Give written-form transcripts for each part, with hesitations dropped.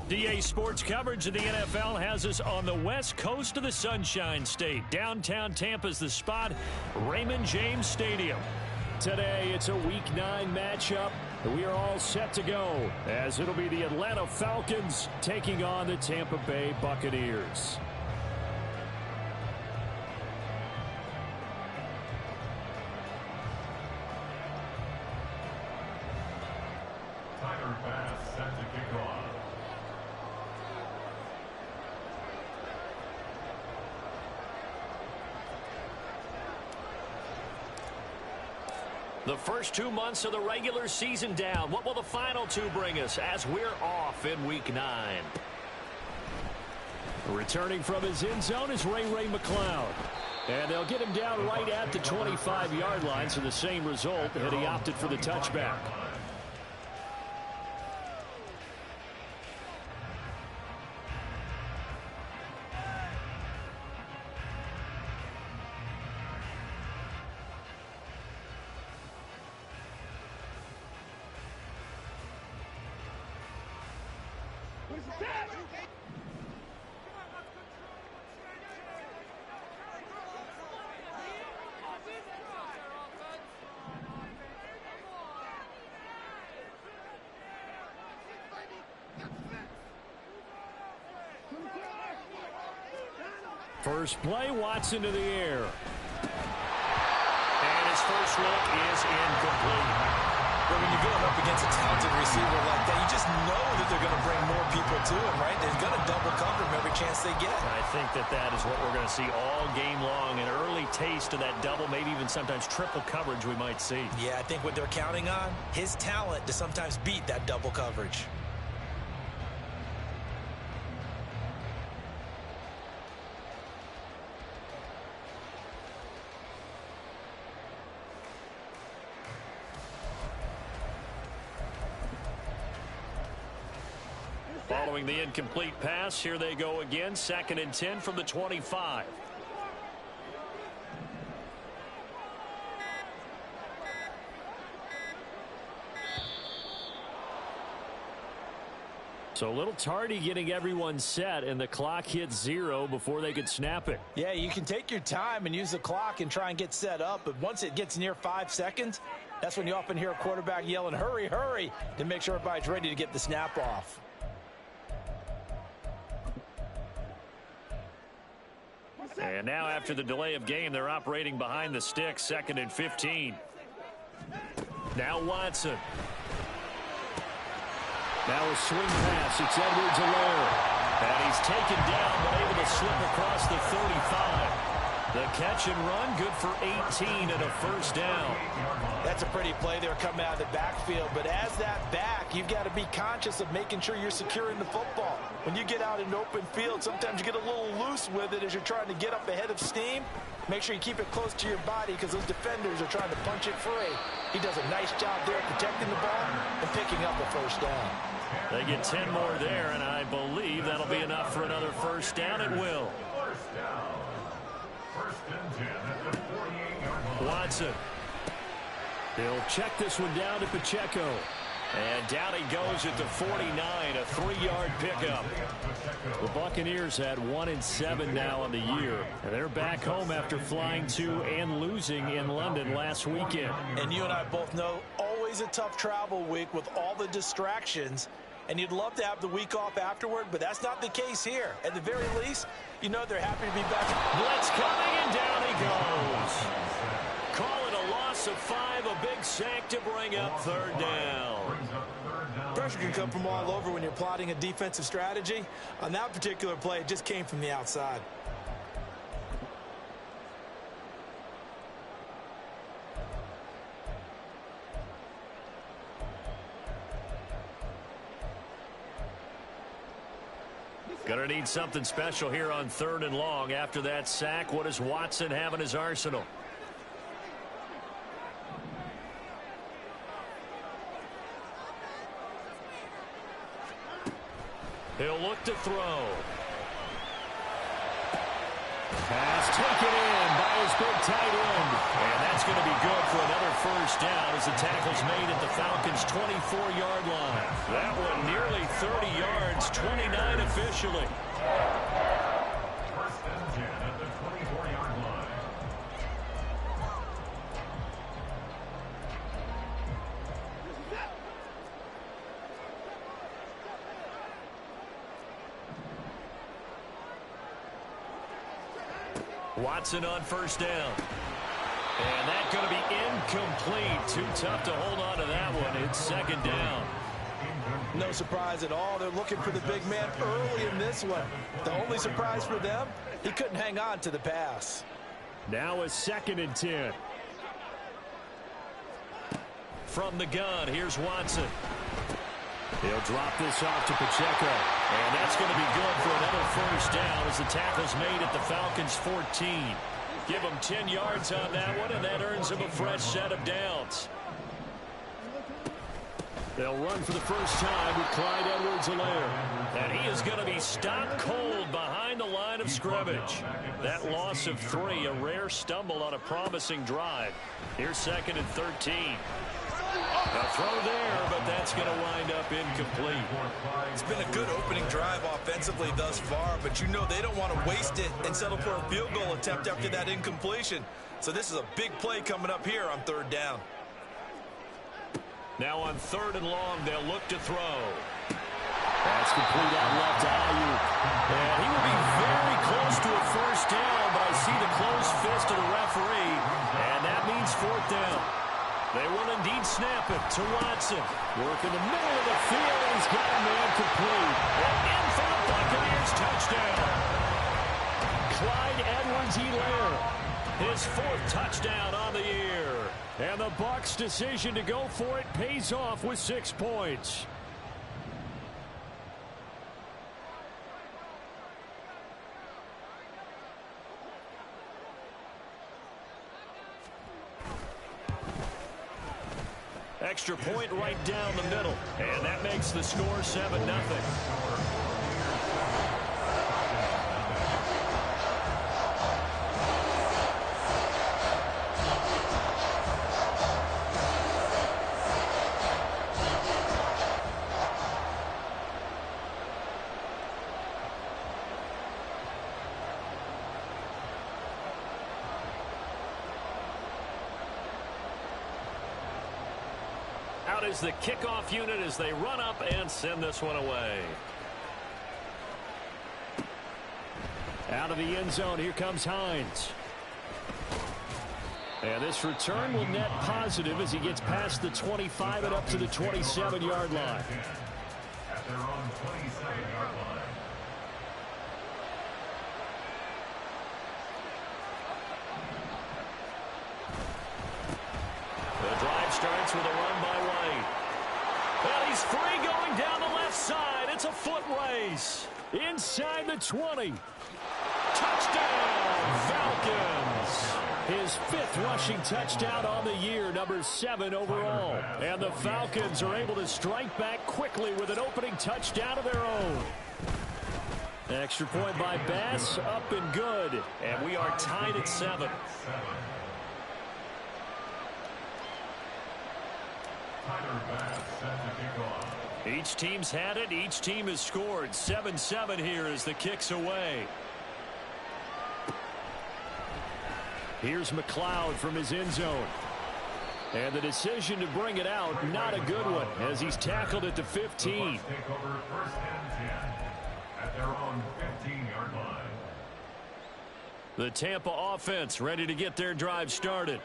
DA Sports coverage of the NFL has us on the west coast of the Sunshine State. Downtown Tampa's the spot, Raymond James Stadium. Today, it's a Week 9 matchup. We are all set to go, as it'll be the Atlanta Falcons taking on the Tampa Bay Buccaneers. The first 2 months of the regular season down. What will the final 2 bring us as we're off in Week 9? Returning from his end zone is Ray McCloud. And they'll get him down right at the 25-yard line, so the same result, and he opted for the touchback. First play, Watson to the air. And his first look is incomplete. But when you're going up against a talented receiver like that, you just know that they're going to bring more people to him, right? They're going to double cover him every chance they get. I think that is what we're going to see all game long. An early taste of that double, maybe even sometimes triple coverage we might see. Yeah, I think what they're counting on, his talent to sometimes beat that double coverage. Following the incomplete pass, here they go again. 2nd and 10 from the 25. So a little tardy getting everyone set, and the clock hits 0 before they could snap it. Yeah, you can take your time and use the clock and try and get set up, but once it gets near 5 seconds, that's when you often hear a quarterback yelling, hurry, hurry, to make sure everybody's ready to get the snap off. And now after the delay of game, they're operating behind the sticks, 2nd and 15. Now Watson. Now a swing pass. It's Edwards-Helaire. And he's taken down but able to slip across the 35. The catch and run, good for 18 and a first down. That's a pretty play there coming out of the backfield. But as that back, you've got to be conscious of making sure you're securing the football. When you get out in open field, sometimes you get a little loose with it as you're trying to get up ahead of steam. Make sure you keep it close to your body because those defenders are trying to punch it free. He does a nice job there protecting the ball and picking up a first down. They get 10 more there, and I believe that'll be enough for another first down. It will. Watson. He'll check this one down to Pacheco. And down he goes at the 49, a 3-yard pickup. The Buccaneers had 1-7 now on the year. And they're back home after flying to and losing in London last weekend. And you and I both know, always a tough travel week with all the distractions. And you'd love to have the week off afterward, but that's not the case here. At the very least, you know they're happy to be back. Blitz coming, and down he goes. Call it a loss of 5, a big sack to bring up 3rd down. Pressure can come from all over when you're plotting a defensive strategy. On that particular play, it just came from the outside. Gonna need something special here on 3rd and long. After that sack, what does Watson have in his arsenal? He'll look to throw. Pass taken in by his big tight end. And that's going to be good for another first down as the tackle's made at the Falcons' 24-yard line. That one nearly 30 yards, 29 officially. First and 10 at the 24-yard line. Watson on first down. And that's going to be incomplete. Too tough to hold on to that one. It's second down. No surprise at all. They're looking for the big man early in this one. The only surprise for them, he couldn't hang on to the pass. Now a 2nd and 10. From the gun, here's Watson. He'll drop this off to Pacheco. And that's going to be good for another first down as the tackle's made at the Falcons' 14. Give him 10 yards on that one, and that earns him a fresh set of downs. They'll run for the first time with Clyde Edwards-Helaire. And he is going to be stopped cold behind the line of scrimmage. That loss of 3, a rare stumble on a promising drive. Here's 2nd and 13. A throw there, but that's going to wind up incomplete. It's been a good opening drive offensively thus far, but you know they don't want to waste it and settle for a field goal attempt after that incompletion. So this is a big play coming up here on 3rd down. Now on 3rd and long, they'll look to throw. That's complete out left to Ayuk. And he will be very close to a first down, but I see the closed fist of the referee, and that means 4th down. They will indeed snap it to Watson. Work in the middle of the field, and he's got a man complete. And in for the Buccaneers touchdown. Clyde Edwards-Helaire, his 4th touchdown on the year. And the Bucs' decision to go for it pays off with 6 points. Extra point right down the middle. And that makes the score 7-0. Out is the kickoff unit as they run up and send this one away. Out of the end zone, here comes Hines. And this return will net positive as he gets past the 25 and up to the 27-yard line. At their own 27-yard line. The drive starts with a run by White. And he's free going down the left side. It's a foot race. Inside the 20. Touchdown, Falcons. His 5th rushing touchdown on the year, number 7 overall. And the Falcons are able to strike back quickly with an opening touchdown of their own. Extra point by Bass, up and good. And we are tied at 7. Each team's had it. Each team has scored. 7-7 here as the kick's away. Here's McLeod from his end zone. And the decision to bring it out, not a good one, as he's tackled at the 15. Take over 1st and 10 at their own 15-yard line. The Tampa offense ready to get their drive started.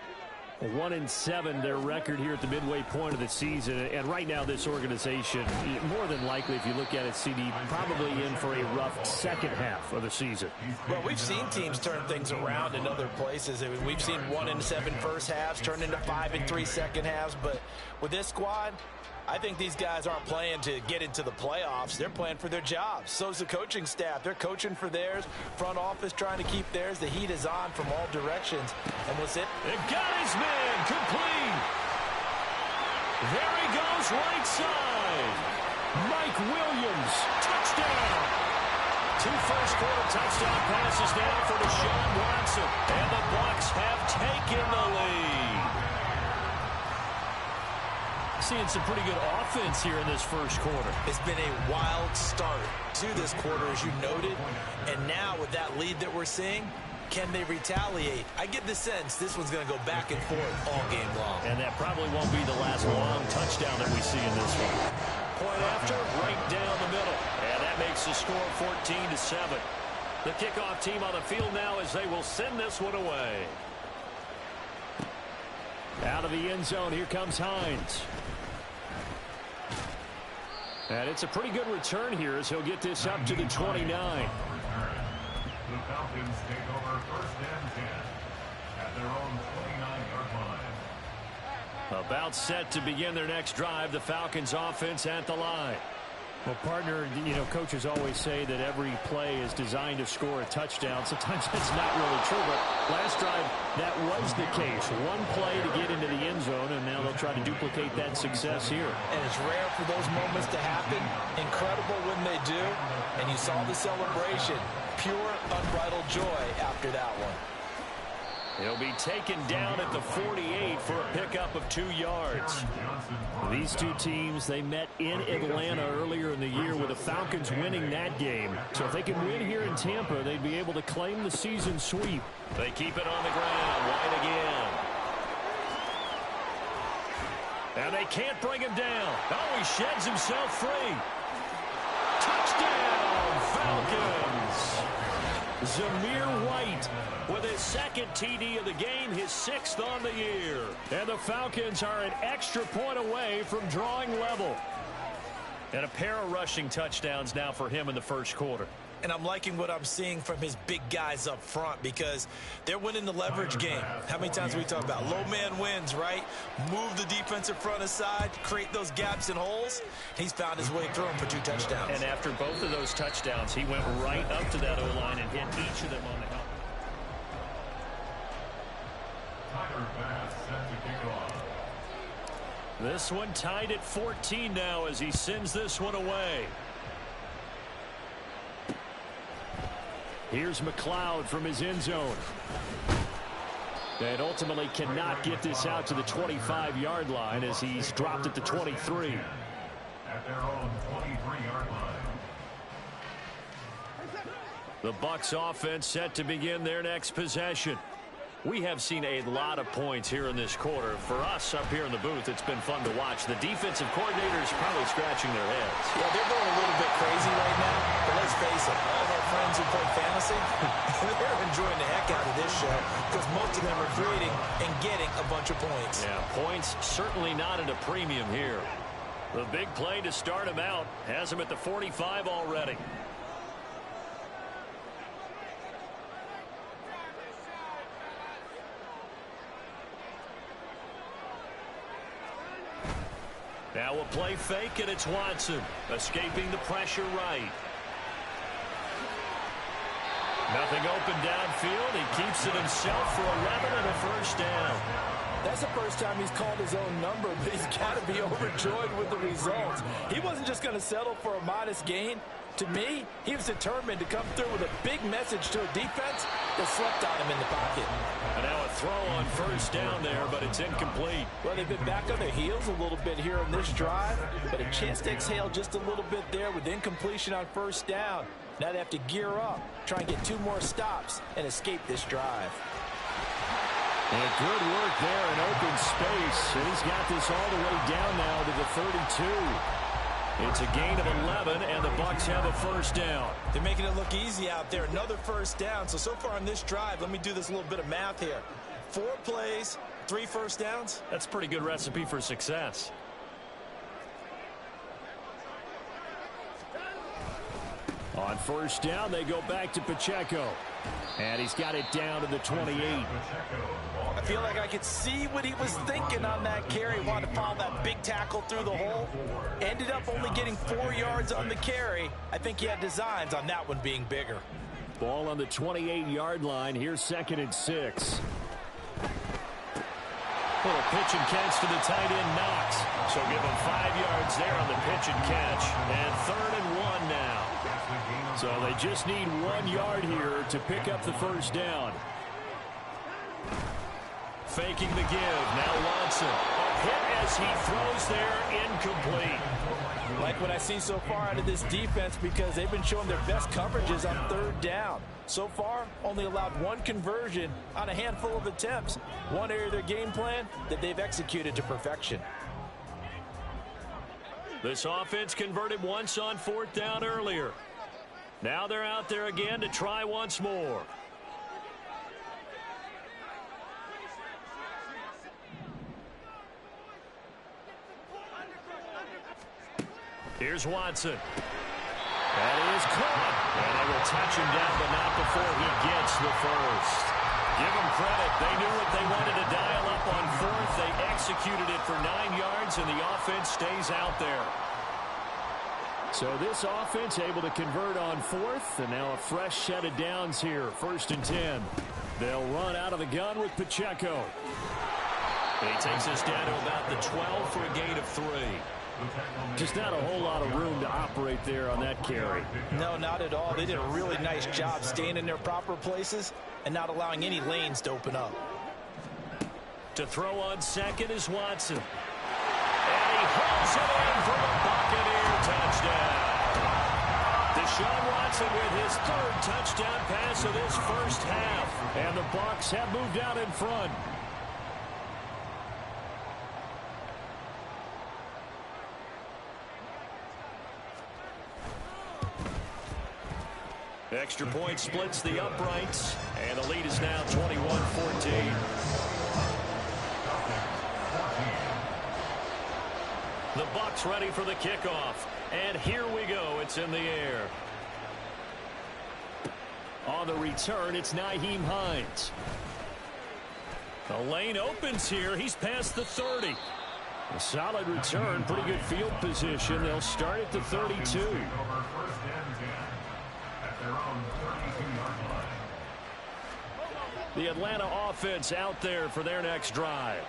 1-7 their record here at the midway point of the season, and right now this organization, more than likely, if you look at it, CD, probably in for a rough second half of the season. Well, we've seen teams turn things around in other places. I mean, we've seen 1-7 first halves turn into 5-3 second halves, but with this squad, I think these guys aren't playing to get into the playoffs. They're playing for their jobs. So's the coaching staff. They're coaching for theirs. Front office trying to keep theirs. The heat is on from all directions. And what's it? They've got his man complete. There he goes right side. Mike Williams, touchdown. Two first-quarter touchdown passes now for Deshaun Watson. And the Bucs have taken the lead. Seeing some pretty good offense here in this first quarter. It's been a wild start to this quarter, as you noted. And now with that lead that we're seeing, can they retaliate? I get the sense this one's going to go back and forth all game long. And that probably won't be the last long touchdown that we see in this one. Point after, right down the middle. And that makes the score 14-7. The kickoff team on the field now as they will send this one away. Out of the end zone, here comes Hines. And it's a pretty good return here as he'll get this up to the 29. The Falcons take over first and 10 at their own 29-yard line. About set to begin their next drive, the Falcons offense at the line. Well, partner, you know, coaches always say that every play is designed to score a touchdown. Sometimes that's not really true, but last drive, that was the case. One play to get into the end zone, and now they'll try to duplicate that success here. And it's rare for those moments to happen. Incredible when they do. And you saw the celebration. Pure, unbridled joy after that one. He'll be taken down at the 48 for a pickup of 2 yards. These two teams, they met in Atlanta earlier in the year with the Falcons winning that game. So if they can win here in Tampa, they'd be able to claim the season sweep. They keep it on the ground. White again. And they can't bring him down. Oh, he sheds himself free. Touchdown, Falcons. Zamir White with his second TD of the game, his 6th on the year. And the Falcons are an extra point away from drawing level. And a pair of rushing touchdowns now for him in the first quarter. And I'm liking what I'm seeing from his big guys up front because they're winning the leverage game. How many times we talk about low man wins, right? Move the defensive front aside, create those gaps and holes. He's found his way through them for 2 touchdowns. And after both of those touchdowns, he went right up to that O-line and hit each of them on the helmet. Tyler Bass set to kick off. This one tied at 14 now as he sends this one away. Here's McLeod from his end zone. And ultimately cannot get this out to the 25-yard line as he's dropped at the 23. At their own 23-yard line. The Bucs offense set to begin their next possession. We have seen a lot of points here in this quarter. For us up here in the booth, it's been fun to watch. The defensive coordinators probably scratching their heads. Yeah, they're going a little bit crazy right now. But let's face it, all of our friends who play fantasy, they're enjoying the heck out of this show because most of them are creating and getting a bunch of points. Yeah, points certainly not at a premium here. The big play to start him out has him at the 45 already. Now a play fake, and it's Watson escaping the pressure right. Nothing open downfield. He keeps it himself for 11 and a first down. That's the first time he's called his own number, but he's got to be overjoyed with the results. He wasn't just going to settle for a modest gain. To me, he was determined to come through with a big message to a defense that slept on him in the pocket. And now a throw on first down there, but it's incomplete. Well, they've been back on their heels a little bit here in this drive, but a chance to exhale just a little bit there with incompletion on first down. Now they have to gear up, try and get 2 more stops, and escape this drive. And good work there in open space. And he's got this all the way down now to the 32. It's a gain of 11, and the Bucs have a first down. They're making it look easy out there. Another first down. So far on this drive, let me do this little bit of math here. 4 plays, 3 first downs. That's a pretty good recipe for success. On first down, they go back to Pacheco. And he's got it down to the 28. I feel like I could see what he was thinking on that carry. Wanted to follow that big tackle through the hole. Ended up only getting 4 yards on the carry. I think he had designs on that one being bigger. Ball on the 28-yard line. Here's 2nd and 6. Little pitch and catch to the tight end, Knox. So give him 5 yards there on the pitch and catch. And 3rd and 1 now. So they just need 1 yard here to pick up the first down. Faking the give. Now Watson. A hit as he throws there. Incomplete. Like what I've seen so far out of this defense, because they've been showing their best coverages on 3rd down. So far, only allowed 1 conversion on a handful of attempts. One area of their game plan that they've executed to perfection. This offense converted once on 4th down earlier. Now they're out there again to try once more. Here's Watson. That is caught. And they will touch him down, but not before he gets the first. Give them credit. They knew what they wanted to dial up on 4th. They executed it for 9 yards, and the offense stays out there. So this offense able to convert on 4th, and now a fresh set of downs here. 1st and 10. They'll run out of the gun with Pacheco. He takes us down to about the 12 for a gain of 3. Just not a whole lot of room to operate there on that carry. No, not at all. They did a really nice job staying in their proper places and not allowing any lanes to open up. To throw on 2nd is Watson. And he hauls it in for a Buccaneer touchdown. Deshaun Watson with his 3rd touchdown pass of this first half. And the Bucs have moved out in front. Extra point splits the uprights, and the lead is now 21-14. The Bucs ready for the kickoff, and here we go. It's in the air. On the return, it's Nyheim Hines. The lane opens here. He's past the 30. A solid return, pretty good field position. They'll start at the 32. The Atlanta offense out there for their next drive.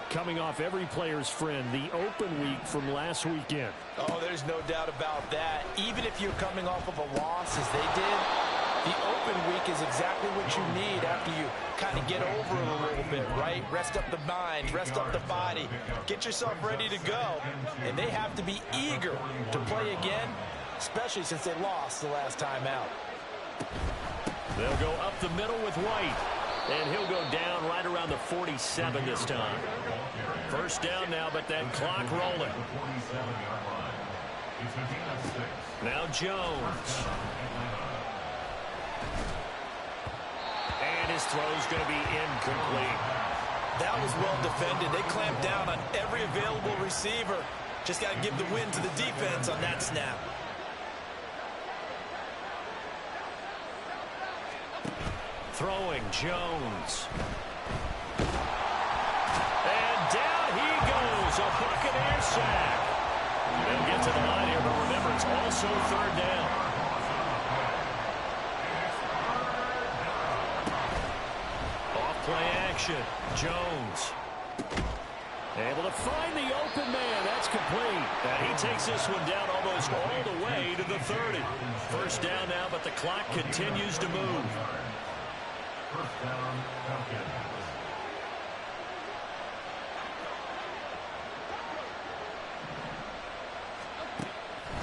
Coming off every player's friend, the open week from last weekend. Oh, there's no doubt about that. Even if you're coming off of a loss as they did, the open week is exactly what you need after you kind of get over it a little bit, right? Rest up the mind, rest up the body, get yourself ready to go. And they have to be eager to play again, especially since they lost the last time out. They'll go up the middle with White. And he'll go down right around the 47 this time. First down now, but that clock rolling. Now Jones. And his throw's going to be incomplete. That was well defended. They clamped down on every available receiver. Just got to give the win to the defense on that snap. Throwing Jones. And down he goes. A Buccaneer sack. They'll get to the line here, but remember, it's also 3rd down. Off play action. Jones. Able to find the open man. That's complete. And he takes this one down almost all the way to the 30. First down now, but the clock continues to move. First down, Falcon.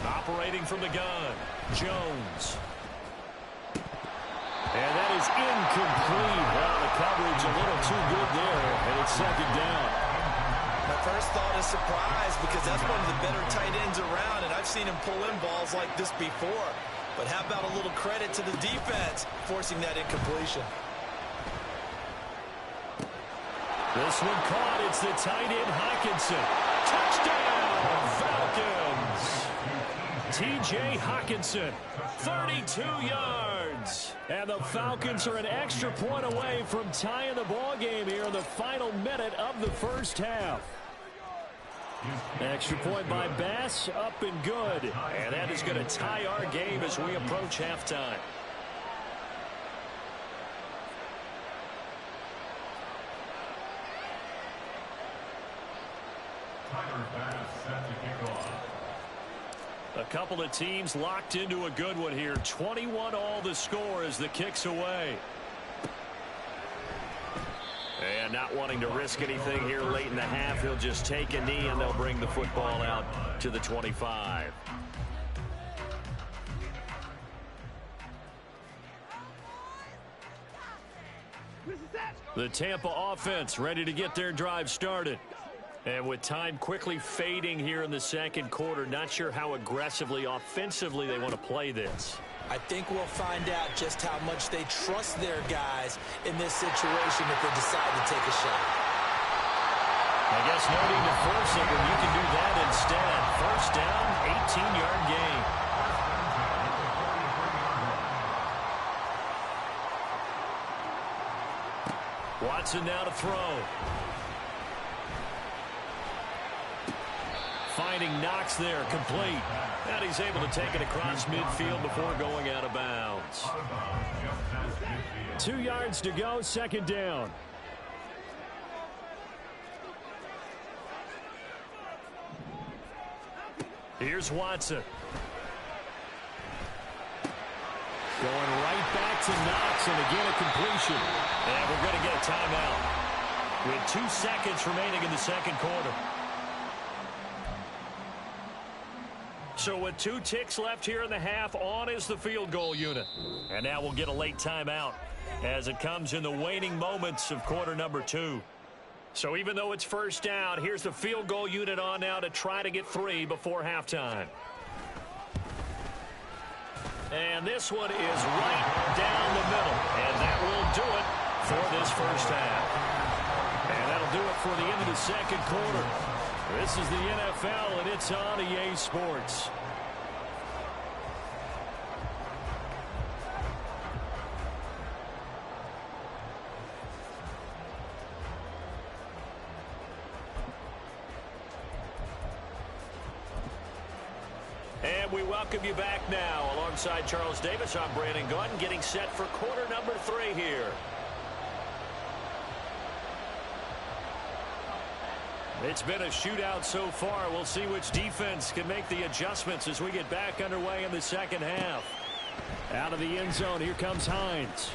Operating from the gun, Jones. And that is incomplete. Well, the coverage a little too good there, and it's 2nd down. My first thought is surprise, because that's one of the better tight ends around, and I've seen him pull in balls like this before. But how about a little credit to the defense forcing that incompletion? This one caught. It's the tight end, Hockenson. Touchdown, Falcons. T.J. Hockenson, 32 yards. And the Falcons are an extra point away from tying the ball game here in the final minute of the first half. Extra point by Bass, up and good. And that is going to tie our game as we approach halftime. A couple of teams locked into a good one here. 21 all the score as the kick's away. And not wanting to risk anything here late in the half, he'll just take a knee and they'll bring the football out to the 25. The Tampa offense ready to get their drive started. And with time quickly fading here in the second quarter, not sure how aggressively, offensively they want to play this. I think we'll find out just how much they trust their guys in this situation if they decide to take a shot. I guess no need to force it when you can do that instead. First down, 18-yard gain. Watson now to throw. Finding Knox there, complete. And he's able to take it across midfield before going out of bounds. 2 yards to go, second down. Here's Watson. Going right back to Knox, and again a completion. And we're going to get a timeout with 2 seconds remaining in the second quarter. So with 2 ticks left here in the half, on is the field goal unit. And now we'll get a late timeout as it comes in the waning moments of quarter number 2. So even though it's first down, here's the field goal unit on now to try to get 3 before halftime. And this one is right down the middle. And that will do it for this first half. And that'll do it for the end of the second quarter. This is the NFL, and it's on EA Sports. And we welcome you back now. Alongside Charles Davis, I'm Brandon Gaudin, getting set for quarter number 3 here. It's been a shootout so far. We'll see which defense can make the adjustments as we get back underway in the second half. Out of the end zone, here comes Hines.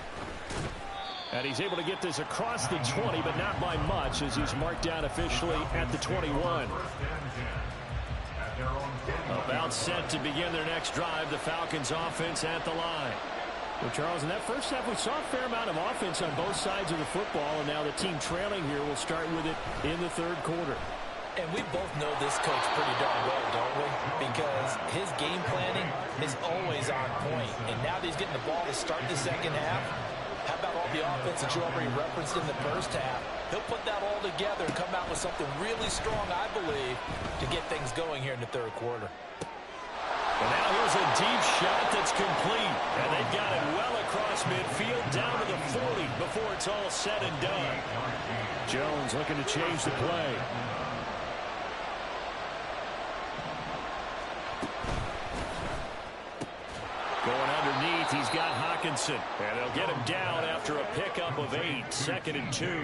And he's able to get this across the 20, but not by much, as he's marked down officially at the 21. About set to begin their next drive, the Falcons offense at the line. Well, Charles, in that first half, we saw a fair amount of offense on both sides of the football, and now the team trailing here will start with it in the third quarter. And we both know this coach pretty darn well, don't we? Because his game planning is always on point. And now that he's getting the ball to start the second half, how about all the offense that you already referenced in the first half? He'll put that all together and come out with something really strong, I believe, to get things going here in the third quarter. And now here's a deep shot that's complete. And they've got it well across midfield, down to the 40 before it's all said and done. Jones looking to change the play. Going underneath, he's got Hawkinson. And they'll get him down after a pickup of 8, 2nd and 2.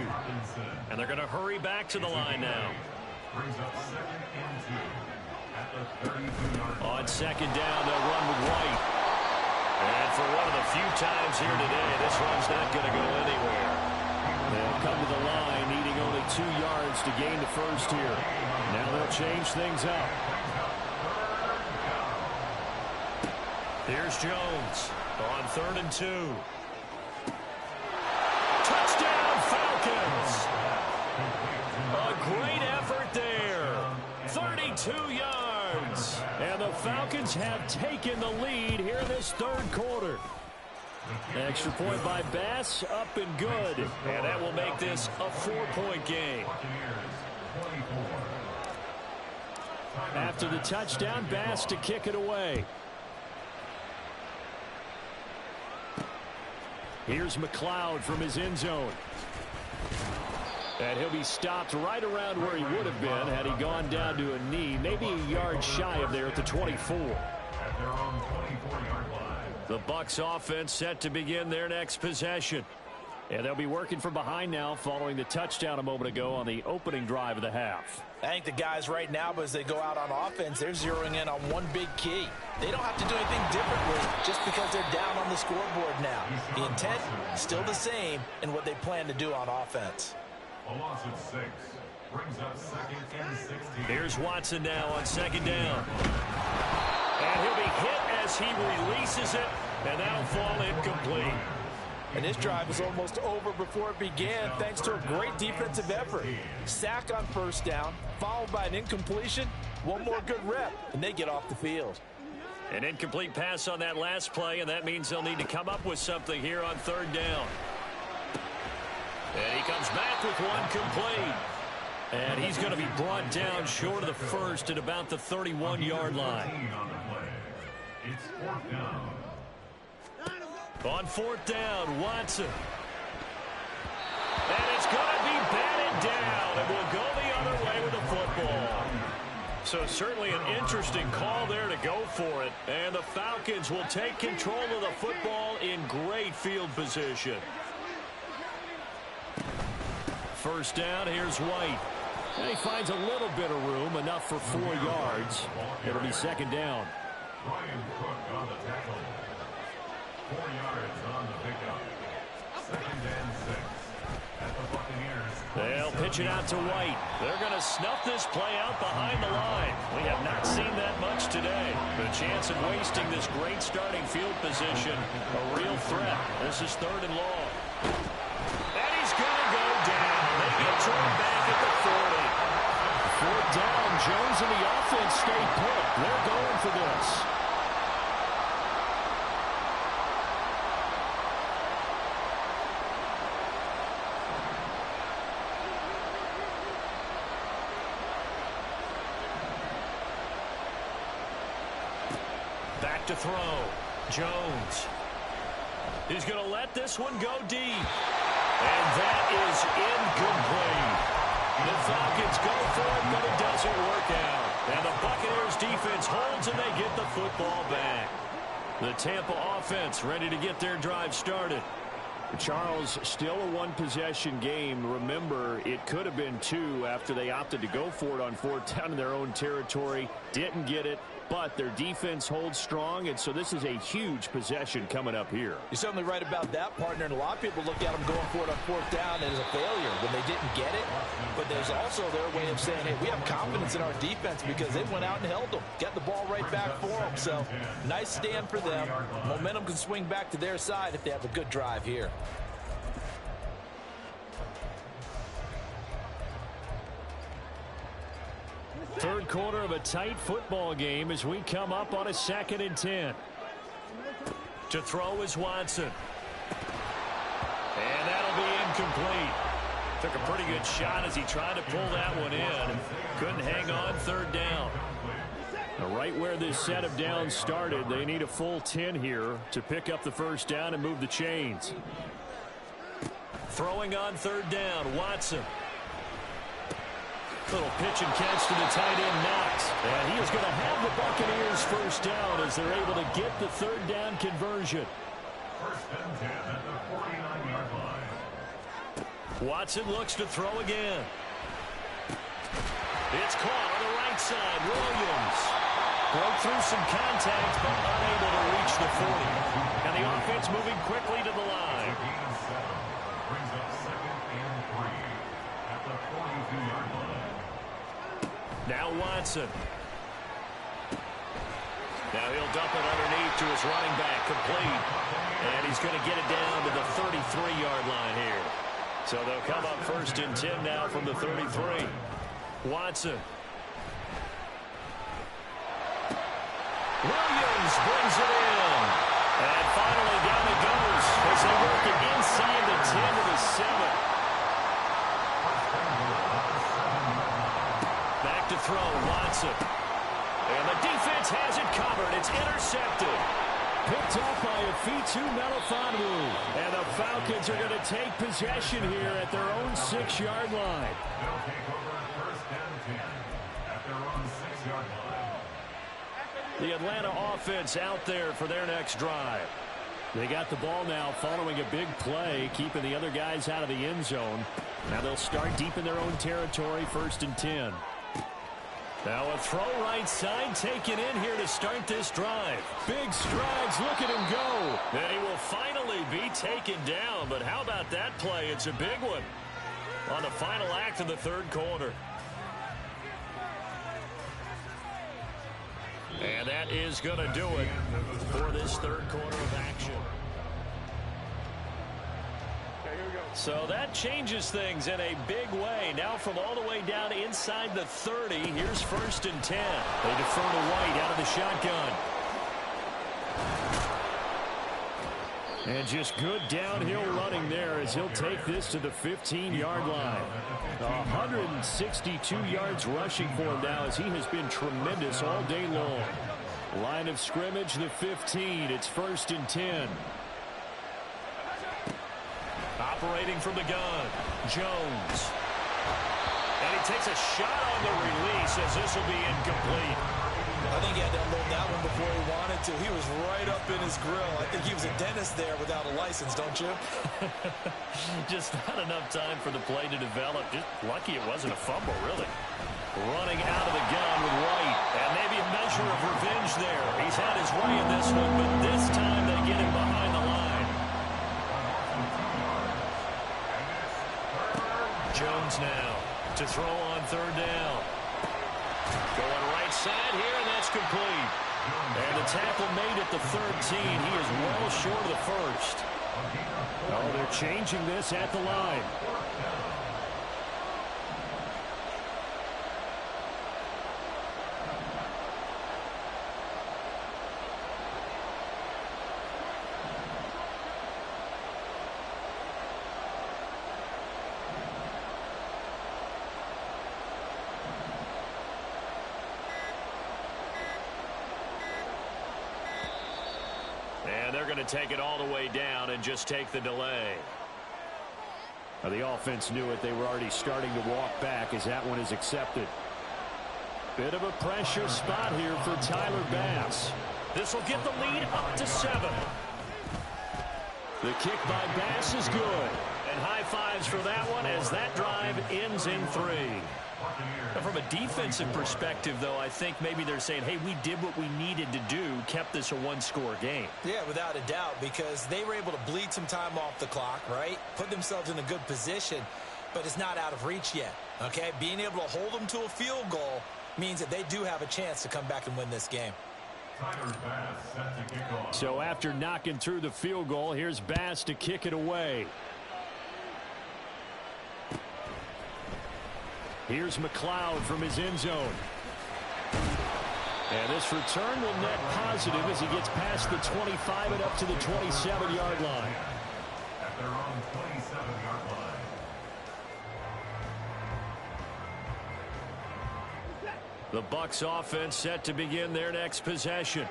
And they're going to hurry back to the line now. On second down, they'll run with White. And for one of the few times here today, this one's not going to go anywhere. They'll come to the line, needing only 2 yards to gain the first here. Now they'll change things up. Here's Jones on 3rd and 2. Touchdown, Falcons! A great effort there. 32 yards. And the Falcons have taken the lead here in this third quarter. Extra point by Bass, up and good. And that will make this a 4-point game. After the touchdown, Bass to kick it away. Here's McLeod from his end zone. And he'll be stopped right around where he would have been had he gone down to a knee, maybe a yard shy of there at the 24. The Bucs offense set to begin their next possession. And they'll be working from behind now following the touchdown a moment ago on the opening drive of the half. I think the guys right now, as they go out on offense, they're zeroing in on one big key. They don't have to do anything differently just because they're down on the scoreboard now. The intent is still the same in what they plan to do on offense. A loss of 6 brings up second and 16. Here's Watson now on second down. And he'll be hit as he releases it, and that'll fall incomplete. And this drive was almost over before it began thanks to a great defensive effort. Sack on first down, followed by an incompletion. One more good rep, and they get off the field. An incomplete pass on that last play, and that means they'll need to come up with something here on third down. And he comes back with one complete. And he's going to be brought down short of the first at about the 31-yard line. It's fourth down. On fourth down, Watson. And it's going to be batted down, and we'll go the other way with the football. So certainly an interesting call there to go for it. And the Falcons will take control of the football in great field position. First down, here's White. And he finds a little bit of room, enough for 4 yards. It'll be second down. Ryan Cook on the tackle. 4 yards on the pickup. Second and 6 at the Buccaneers. They'll pitch it out to White. They're going to snuff this play out behind the line. We have not seen that much today. The chance of wasting this great starting field position, a real threat. This is third and long. And he's going to go down. They get to him back at the 40. Fourth down, Jones and the offense stay put. They're going for this. Back to throw. Jones. He's going to let this one go deep. And that is incomplete. The Falcons go for it, but it doesn't work out. And the Buccaneers defense holds, and they get the football back. The Tampa offense ready to get their drive started. Charles, still a one-possession game. Remember, it could have been 2 after they opted to go for it on fourth down in their own territory. Didn't get it, but their defense holds strong, and so this is a huge possession coming up here. You're certainly right about that, partner, and a lot of people look at them going for it on fourth down as a failure when they didn't get it. But there's also their way of saying, hey, we have confidence in our defense because they went out and held them, got the ball right back for them. So nice stand for them. Momentum can swing back to their side if they have a good drive here. Third quarter of a tight football game as we come up on a 2nd and 10. To throw is Watson. And that'll be incomplete. Took a pretty good shot as he tried to pull that one in. Couldn't hang on third down. Now, right where this set of downs started, they need a full 10 here to pick up the first down and move the chains. Throwing on third down, Watson. Little pitch and catch to the tight end, Knox. And he is going to have the Buccaneers first down as they're able to get the third down conversion. First and 10 at the 49-yard line. Watson looks to throw again. It's caught on the right side. Williams broke through some contact, but unable to reach the 40. And the offense moving quickly to the line. Brings up second and 3 at the 42-yard line. Now Watson. Now he'll dump it underneath to his running back, complete. And he's going to get it down to the 33-yard line here. So they'll come up first and 10 now from the 33. Watson. Williams brings it in. And finally down it goes as they work it inside the 10 to the 7. Back to throw, Watson. And the defense has it covered. It's intercepted. Picked up by Afitu Melifonwu. And the Falcons are going to take possession here at their own 6-yard line. They'll take over first and 10 at their own 6-yard line. The Atlanta offense out there for their next drive. They got the ball now following a big play, keeping the other guys out of the end zone. Now they'll start deep in their own territory, 1st and 10. Now a throw right side taken in here to start this drive. Big strides, look at him go. And he will finally be taken down, but how about that play? It's a big one on the final act of the 3rd quarter. And that is going to do it for this 3rd quarter of action. So that changes things in a big way. Now from all the way down inside the 30, here's 1st and 10. They defer to White out of the shotgun. And just good downhill running there as he'll take this to the 15-yard line. 162 yards rushing for him now as he has been tremendous all day long. Line of scrimmage, the 15. It's 1st and 10. Operating from the gun, Jones. And he takes a shot on the release as this will be incomplete. I think he had to unload that one before he wanted to. He was right up in his grill. I think he was a dentist there without a license, don't you? Just not enough time for the play to develop. Just lucky it wasn't a fumble, really. Running out of the gun with White. And maybe a measure of revenge there. He's had his way in this one, but this time they get him behind the line. Jones now to throw on 3rd down. Going right side here, and that's complete. And the tackle made at the 13. He is well short of the 1st. Oh, they're changing this at the line. And they're going to take it all the way down and just take the delay. Now the offense knew it. They were already starting to walk back as that one is accepted. Bit of a pressure spot here for Tyler Bass. This will get the lead up to 7. The kick by Bass is good. And high fives for that one as that drive ends in 3. Now, from a defensive perspective, though, I think maybe they're saying, hey, we did what we needed to do, kept this a 1-score game. Yeah, without a doubt, because they were able to bleed some time off the clock, right? Put themselves in a good position, but it's not out of reach yet, okay? Being able to hold them to a field goal means that they do have a chance to come back and win this game. So after knocking through the field goal, here's Bass to kick it away. Here's McLeod from his end zone. And this return will net positive as he gets past the 25 and up to the 27-yard line. At their own 27-yard line. The Bucs offense set to begin their next possession.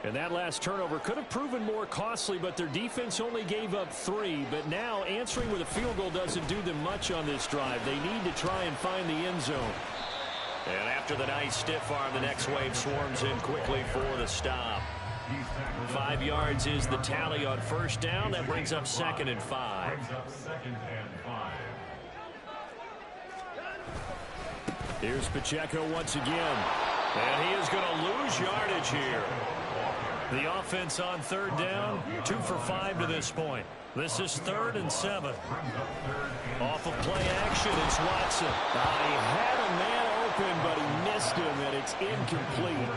And that last turnover could have proven more costly, but their defense only gave up 3. But now answering with a field goal doesn't do them much on this drive. They need to try and find the end zone. And after the nice stiff arm, the next wave swarms in quickly for the stop. 5 yards is the tally on 1st down. That brings up 2nd and 5. Here's Pacheco once again. And he is going to lose yardage here. The offense on 3rd down, 2 for 5 to this point. This is 3rd and 7. Off of play action, it's Watson. He had a man open, but he missed him, and it's incomplete.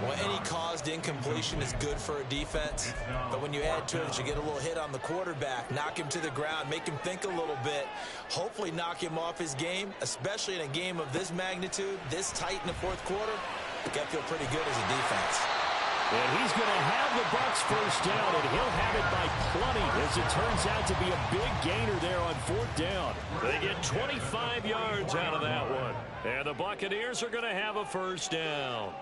Well, any caused incompletion is good for a defense, but when you add to it, you get a little hit on the quarterback, knock him to the ground, make him think a little bit, hopefully knock him off his game, especially in a game of this magnitude, this tight in the 4th quarter. You got to feel pretty good as a defense. And he's going to have the Bucs 1st down, and he'll have it by plenty as it turns out to be a big gainer there on 4th down. They get 25 yards out of that one. And the Buccaneers are going to have a 1st down.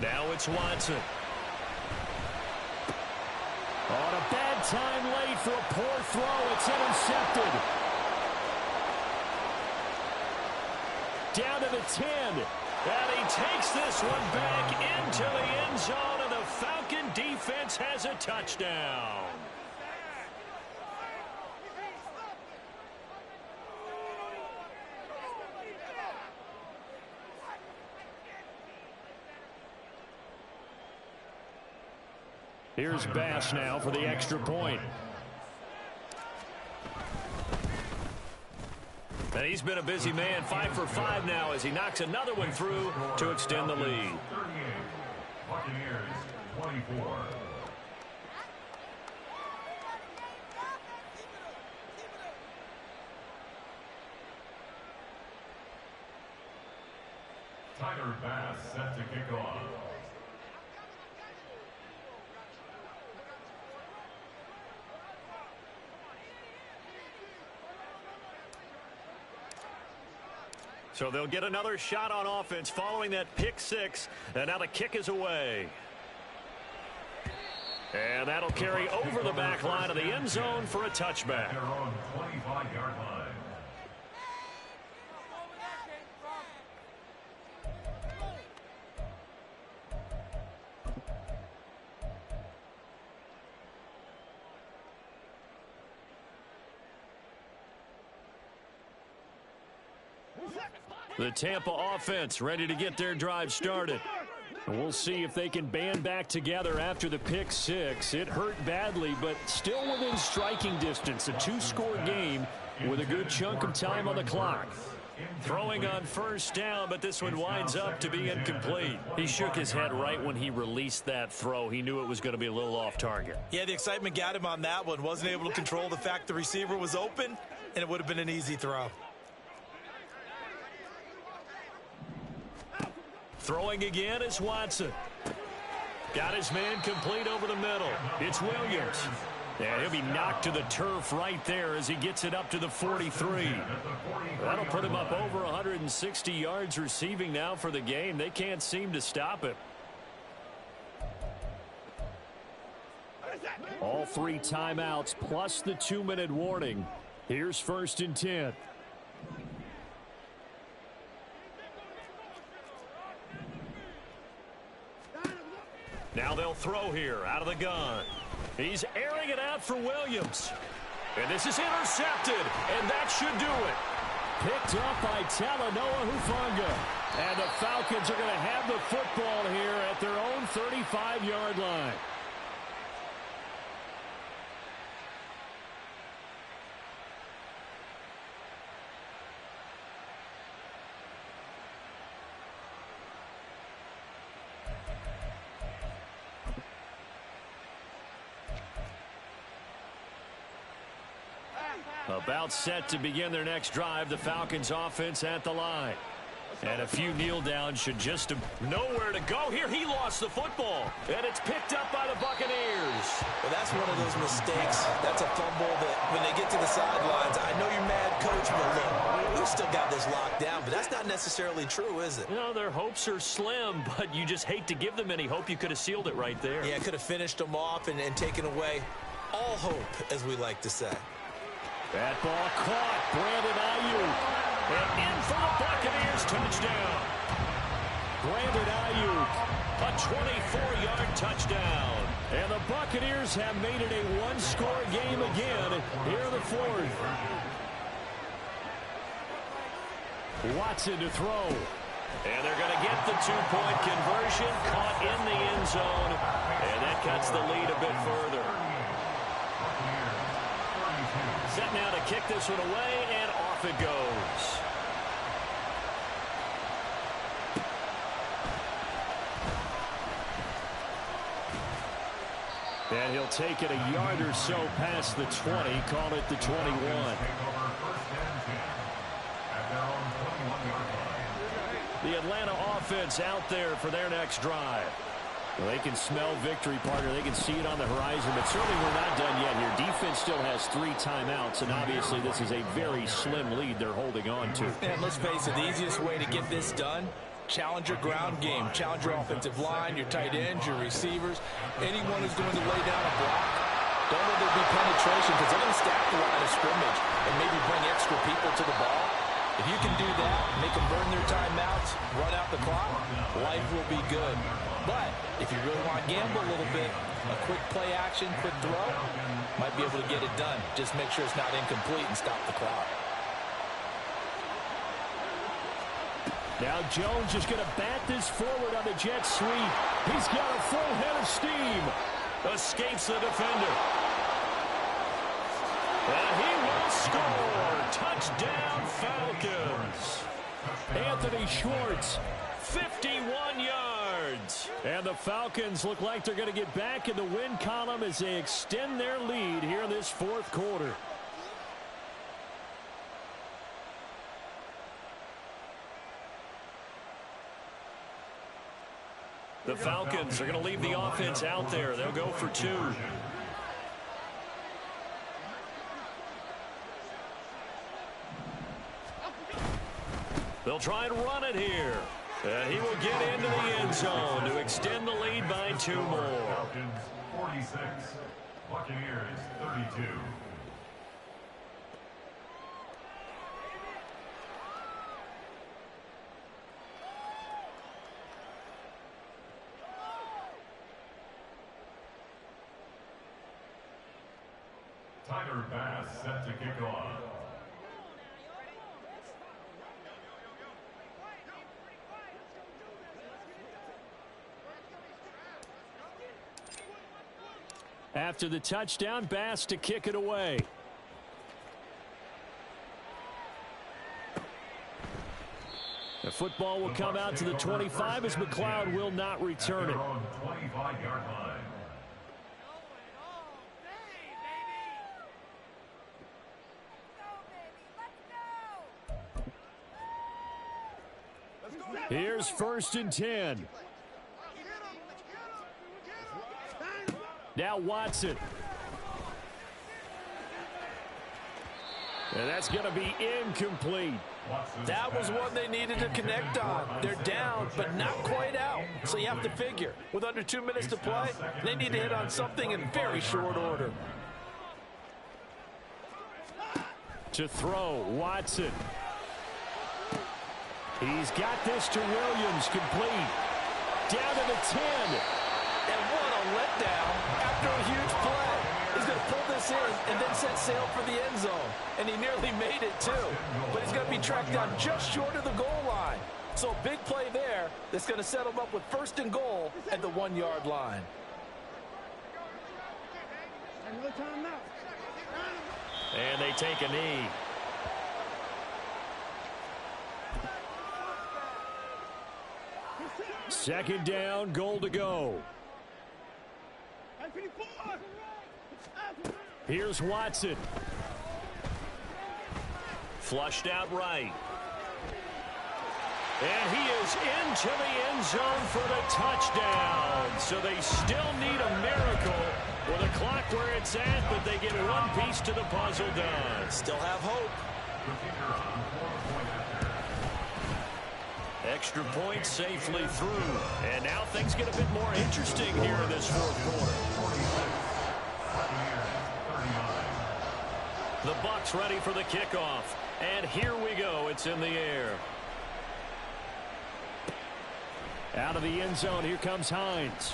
Now it's Watson. On a bad time late for a poor throw. It's intercepted. Down to the 10. And he takes this one back into the end zone, and the Falcon defense has a touchdown. Here's Bass now for the extra point. And he's been a busy man, 5 for 5 now as he knocks another one through to extend the lead. 38. Buccaneers 24. Tyler Bass set to kick off. So they'll get another shot on offense following that pick six. And now the kick is away. And that'll carry over the back line of the end zone for a touchback. Their own 25-yard line. The Tampa offense ready to get their drive started. And we'll see if they can band back together after the pick six. It hurt badly, but still within striking distance. A two-score game with a good chunk of time on the clock. Throwing on first down, but this one winds up to be incomplete. He shook his head right when he released that throw. He knew it was going to be a little off target. Yeah, the excitement got him on that one. Wasn't able to control the fact the receiver was open, and it would have been an easy throw. Throwing again is Watson. Got his man complete over the middle. It's Williams. And he'll be knocked to the turf right there as he gets it up to the 43. That'll put him up over 160 yards receiving now for the game. They can't seem to stop it. All 3 timeouts plus the 2-minute warning. Here's 1st and 10. Now they'll throw here out of the gun. He's airing it out for Williams. And this is intercepted, and that should do it. Picked up by Talanoa Hufanga. And the Falcons are going to have the football here at their own 35-yard line. About set to begin their next drive, the Falcons offense at the line. And a few kneel downs should just have nowhere to go here. He lost the football, and it's picked up by the Buccaneers. Well, that's one of those mistakes. That's a fumble that when they get to the sidelines, I know you're mad, coach, but look, we've still got this locked down, but that's not necessarily true, is it? You know, their hopes are slim, but you just hate to give them any hope. You could have sealed it right there. Yeah, could have finished them off and taken away all hope, as we like to say. That ball caught. Brandon Ayuk. And in for the Buccaneers touchdown. Brandon Ayuk, a 24-yard touchdown. And the Buccaneers have made it a one-score game again here in the 4th. Watson to throw. And they're going to get the 2-point conversion. Caught in the end zone. And that cuts the lead a bit further. Set now to kick this one away, and off it goes. And he'll take it a yard or so past the 20, call it the 21. The Atlanta offense out there for their next drive. Well, they can smell victory, partner. They can see it on the horizon, but certainly we're not done yet here. Defense still has 3 timeouts, and obviously this is a very slim lead they're holding on to. And let's face it, the easiest way to get this done, challenge your ground game. Challenge your offensive line, your tight ends, your receivers, anyone who's going to lay down a block. Don't let there be penetration because they're going to stack the line of scrimmage and maybe bring extra people to the ball. If you can do that, make them burn their timeouts, run out the clock, life will be good. But if you really want to gamble a little bit, a quick play action, quick throw, might be able to get it done. Just make sure it's not incomplete and stop the clock. Now Jones is going to bat this forward on the jet sweep. He's got a full head of steam. Escapes the defender. And he will score. Touchdown, Falcons. Anthony Schwartz, 51 yards. And the Falcons look like they're going to get back in the win column as they extend their lead here in this fourth quarter. The Falcons are going to leave the offense out there. They'll go for two. They'll try and run it here. He will get into the end zone to extend the lead by two more. Falcons 46, Buccaneers 32. Tyler Bass set to kick off. After the touchdown, Bass to kick it away. The football will come out to the 25 as McLeod will not return it. 25-yard line. Here's 1st and 10. Now Watson. And that's going to be incomplete. That was one they needed to connect on. They're down, but not quite out. So you have to figure, with under 2 minutes to play, they need to hit on something in very short order. To throw, Watson. He's got this to Williams, complete. Down to the 10. And what a letdown after a huge play. He's going to pull this in and then set sail for the end zone. And he nearly made it too. But he's going to be tracked down just short of the goal line. So a big play there that's going to set him up with 1st and goal at the 1-yard line. And they take a knee. Second down, goal to go. Here's Watson. Flushed out right. And he is into the end zone for the touchdown. So they still need a miracle with the clock where it's at, but they get one piece to the puzzle done. Still have hope. Extra point safely through. And now things get a bit more interesting here in this fourth quarter. The Bucs ready for the kickoff. And here we go. It's in the air. Out of the end zone, here comes Hines.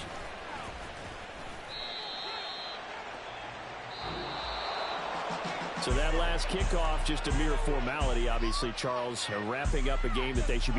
So that last kickoff, just a mere formality, obviously, Charles, wrapping up a game that they should be